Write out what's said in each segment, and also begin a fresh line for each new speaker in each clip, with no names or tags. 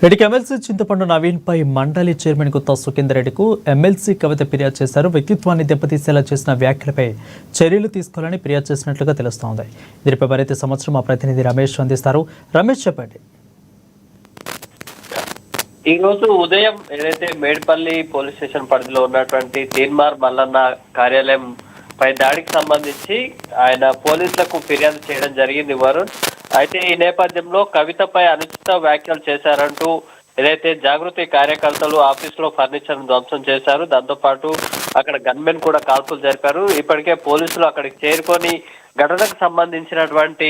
రెడ్డికి ఎమ్మెల్సీ చింతపండు నవీన్ పై మండలి చైర్మన్ గుత్తా సుఖేందర్ రెడ్డికు ఎమ్మెల్సీ కవిత ఫిర్యాదు చేశారు. వ్యక్తిత్వాన్ని దెబ్బతీసేలా చేసిన వ్యాఖ్యలపై చర్యలు తీసుకోవాలని ఫిర్యాదు చేసినట్లుగా తెలుస్తోంది. దీనిపై మరింత సంవత్సరం మా ప్రతినిధి రమేష్ అందిస్తారు. రమేష్, చెప్పండి.
ఈ రోజు ఉదయం ఏదైతే మేడ్పల్లి పోలీస్ స్టేషన్ పరిధిలో ఉన్నటువంటి తీన్మార్ మల్లన్న కార్యాలయం పై దాడికి సంబంధించి ఆయన పోలీసులకు ఫిర్యాదు చేయడం జరిగింది వరుణ్. అయితే ఈ నేపథ్యంలో కవితపై అనుచిత వ్యాఖ్యలు చేశారంటూ ఏదైతే జాగృతి కార్యకర్తలు ఆఫీసులో ఫర్నిచర్ ధ్వంసం చేశారు, దాంతో పాటు అక్కడ గన్మెన్ కూడా కాల్పులు జరిపారు. ఇప్పటికే పోలీసులు అక్కడికి చేరుకొని ఘటనకు సంబంధించినటువంటి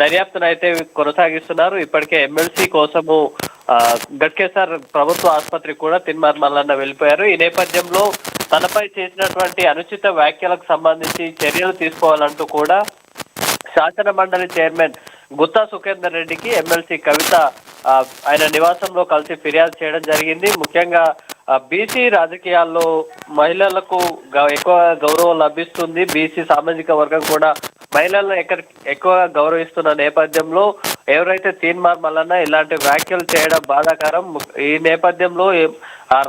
దర్యాప్తును అయితే కొనసాగిస్తున్నారు. ఇప్పటికే ఎమ్మెల్సీ కోసము గట్కేసర్ ప్రభుత్వ ఆసుపత్రికి కూడా తీన్మార్ మల్లన్న వెళ్ళిపోయారు. ఈ నేపథ్యంలో తనపై చేసినటువంటి అనుచిత వ్యాఖ్యలకు సంబంధించి చర్యలు తీసుకోవాలంటూ కూడా శాసన మండలి చైర్మన్ గుత్తా సుఖేందర్ రెడ్డికి ఎమ్మెల్సీ కవిత ఆయన నివాసంలో కలిసి ఫిర్యాదు చేయడం జరిగింది. ముఖ్యంగా బీసీ రాజకీయాల్లో మహిళలకు ఎక్కువ గౌరవం లభిస్తుంది. బీసీ సామాజిక వర్గం కూడా మహిళలను ఎక్కువగా గౌరవిస్తున్న నేపథ్యంలో ఎవరైతే తీన్మార్ మల్లన్న ఇలాంటి వ్యాఖ్యలు చేయడం బాధాకరం. ఈ నేపథ్యంలో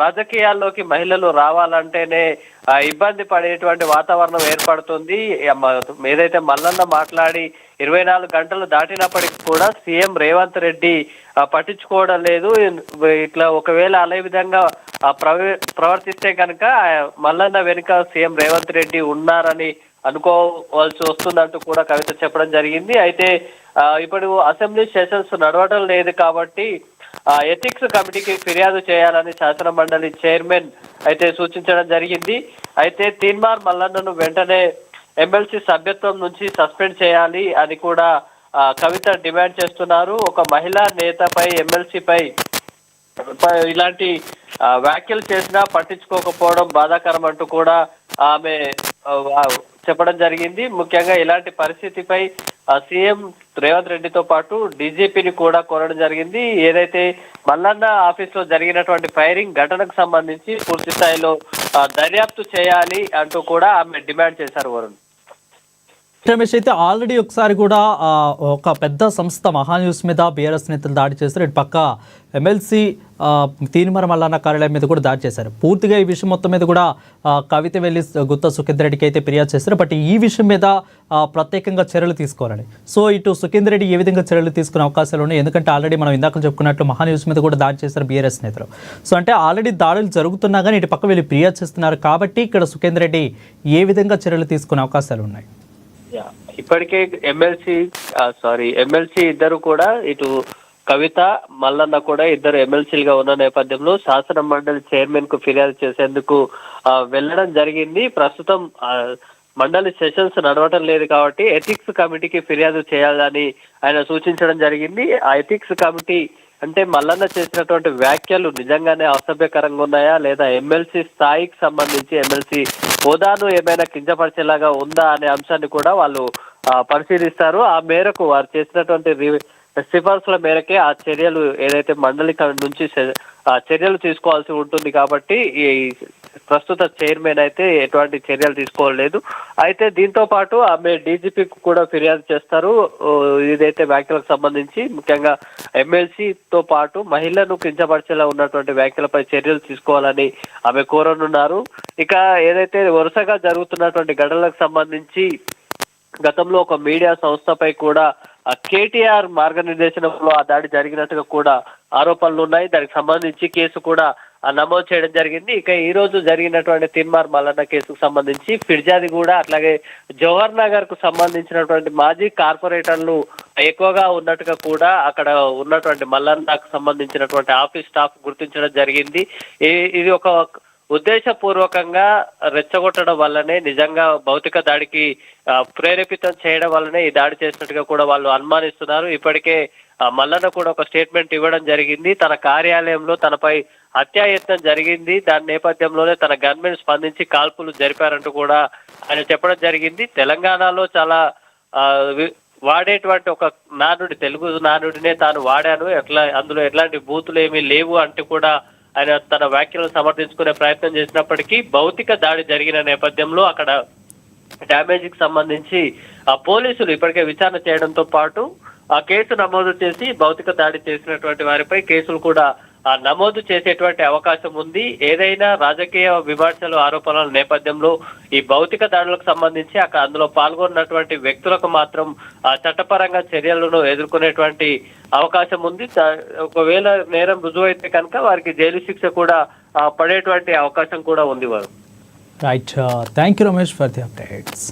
రాజకీయాల్లోకి మహిళలు రావాలంటేనే ఇబ్బంది పడేటువంటి వాతావరణం ఏర్పడుతుంది. ఏదైతే మల్లన్న మాట్లాడి 24 గంటలు దాటినప్పటికీ కూడా సీఎం రేవంత్ రెడ్డి పట్టించుకోవడం లేదు. ఇట్లా ఒకవేళ అదే విధంగా ప్రవర్తిస్తే కనుక మల్లన్న వెనుక సీఎం రేవంత్ రెడ్డి ఉన్నారని అనుకోవాల్సి వస్తుందంటూ కూడా కవిత చెప్పడం జరిగింది. అయితే ఇప్పుడు అసెంబ్లీ సెషన్స్ నడవడం లేదు కాబట్టి ఎథిక్స్ కమిటీకి ఫిర్యాదు చేయాలని శాసన మండలి చైర్మన్ అయితే సూచించడం జరిగింది. అయితే తీన్మార్ మల్లన్నను వెంటనే ఎమ్మెల్సీ సభ్యత్వం నుంచి సస్పెండ్ చేయాలి అని కూడా కవిత డిమాండ్ చేస్తున్నారు. ఒక మహిళా నేతపై ఎమ్మెల్సీపై ఇలాంటి వ్యాఖ్యలు చేసినా పట్టించుకోకపోవడం బాధాకరం అంటూ కూడా ఆమె చెప్పడం జరిగింది. ముఖ్యంగా ఇలాంటి పరిస్థితిపై సీఎం రేవంత్ రెడ్డితో పాటు డీజీపీని కూడా కోరడం జరిగింది. ఏదైతే మల్లన్న ఆఫీస్ లో జరిగినటువంటి ఫైరింగ్ ఘటనకు సంబంధించి పూర్తి స్థాయిలో దర్యాప్తు చేయాలి అంటూ కూడా ఆమె డిమాండ్ చేశారు. వరుణ్,
రమేష్, అయితే ఆల్రెడీ ఒకసారి కూడా ఒక పెద్ద సంస్థ మహాన్యూస్ మీద బీఆర్ఎస్ నేతలు దాడి చేశారు. ఇటు పక్క ఎమ్మెల్సీ తీన్మార్ మల్లన్న కార్యాలయం మీద కూడా దాడి చేశారు. పూర్తిగా ఈ విషయం మొత్తం మీద కూడా కవిత వెళ్ళి గుత్తా సుఖేందర్ రెడ్డికి అయితే ఫిర్యాదు చేశారు. బట్ ఈ విషయం మీద ప్రత్యేకంగా చర్యలు తీసుకోవాలని, సో ఇటు సుఖేందర్ రెడ్డి ఏ విధంగా చర్యలు తీసుకునే అవకాశాలు ఉన్నాయి? ఎందుకంటే ఆల్రెడీ మనం ఇందాక చెప్పుకున్నట్లు మహాన్యూస్ మీద కూడా దాడి చేశారు బీఆర్ఎస్ నేతలు. సో అంటే ఆల్రెడీ దాడులు జరుగుతున్నా కానీ ఇటు పక్క వెళ్ళి ఫిర్యాదు చేస్తున్నారు కాబట్టి ఇక్కడ సుఖేందర్ రెడ్డి ఏ విధంగా చర్యలు తీసుకునే అవకాశాలు ఉన్నాయి?
ఇప్పటికే ఎమ్మెల్సీ ఇద్దరు కూడా ఇటు కవిత మల్లన్న కూడా ఇద్దరు ఎమ్మెల్సీలుగా ఉన్న నేపథ్యంలో శాసన మండలి చైర్మన్ కు ఫిర్యాదు చేసేందుకు వెళ్ళడం జరిగింది. ప్రస్తుతం మండలి సెషన్స్ నడవటం లేదు కాబట్టి ఎథిక్స్ కమిటీకి ఫిర్యాదు చేయాలని ఆయన సూచించడం జరిగింది. ఆ ఎథిక్స్ కమిటీ అంటే మల్లన్న చేసినటువంటి వ్యాఖ్యలు నిజంగానే అసభ్యకరంగా ఉన్నాయా లేదా ఎమ్మెల్సీ స్థాయికి సంబంధించి ఎమ్మెల్సీ హోదాను ఏమైనా కించపరిచేలాగా ఉందా అనే అంశాన్ని కూడా వాళ్ళు పరిశీలిస్తారు. ఆ మేరకు వారు చేసినటువంటి సిఫార్సుల మేరకే ఆ చర్యలు ఏదైతే మండలి నుంచి చర్యలు తీసుకోవాల్సి ఉంటుంది. కాబట్టి ఈ ప్రస్తుత చైర్మన్ అయితే ఎటువంటి చర్యలు తీసుకోలేదు. అయితే దీంతో పాటు ఆమె డీజీపీకి కూడా ఫిర్యాదు చేస్తారు. ఇదైతే వ్యాఖ్యలకు సంబంధించి ముఖ్యంగా ఎమ్మెల్సీతో పాటు మహిళను కించపరిచేలా ఉన్నటువంటి వ్యాఖ్యలపై చర్యలు తీసుకోవాలని ఆమె కోరనున్నారు. ఇక ఏదైతే వరుసగా జరుగుతున్నటువంటి ఘటనలకు సంబంధించి గతంలో ఒక మీడియా సంస్థపై కూడా కేటీఆర్ మార్గనిర్దేశనంలో ఆ దాడి జరిగినట్టుగా కూడా ఆరోపణలు ఉన్నాయి. దానికి సంబంధించి కేసు కూడా నమోదు చేయడం జరిగింది. ఇక ఈ రోజు జరిగినటువంటి తీన్మార్ మల్లన్న కేసుకు సంబంధించి ఫిర్యాదు కూడా అట్లాగే జవహర్ నగర్ కు సంబంధించినటువంటి మాజీ కార్పొరేటర్లు ఎక్కువగా ఉన్నట్టుగా కూడా అక్కడ ఉన్నటువంటి మల్లన్నకు సంబంధించినటువంటి ఆఫీస్ స్టాఫ్ గుర్తించడం జరిగింది. ఇది ఒక ఉద్దేశపూర్వకంగా రెచ్చగొట్టడం వల్లనే, నిజంగా భౌతిక దాడికి ప్రేరేపితం చేయడం వల్లనే ఈ దాడి చేసినట్టుగా కూడా వాళ్ళు అనుమానిస్తున్నారు. ఇప్పటికే మల్లన్న కూడా ఒక స్టేట్మెంట్ ఇవ్వడం జరిగింది. తన కార్యాలయంలో తనపై హత్యాయత్నం జరిగింది, దాని నేపథ్యంలోనే తన గన్మెన్ స్పందించి కాల్పులు జరిపారంటూ కూడా ఆయన చెప్పడం జరిగింది. తెలంగాణలో చాలా వాడేటువంటి ఒక నానుడి, తెలుగు నానుడినే తాను వాడాను, అందులో ఎట్లాంటి బూతులు ఏమీ లేవు అంటూ కూడా ఆయన తన వ్యాఖ్యలను సమర్థించుకునే ప్రయత్నం చేసినప్పటికీ భౌతిక దాడి జరిగిన నేపథ్యంలో అక్కడ డ్యామేజ్ కి సంబంధించి పోలీసులు ఇప్పటికే విచారణ చేయడంతో పాటు ఆ కేసు నమోదు చేసి భౌతిక దాడి చేసినటువంటి వారిపై కేసులు కూడా నమోదు చేసేటువంటి అవకాశం ఉంది. ఏదైనా రాజకీయ విమర్శలు ఆరోపణల నేపథ్యంలో ఈ భౌతిక దాడులకు సంబంధించి అందులో పాల్గొన్నటువంటి వ్యక్తులకు మాత్రం చట్టపరంగా చర్యలను ఎదుర్కొనేటువంటి అవకాశం ఉంది. ఒకవేళ నేరం రుజువైతే కనుక వారికి జైలు శిక్ష కూడా పడేటువంటి అవకాశం కూడా ఉంది వారు.
Right, thank you Ramesh for the updates.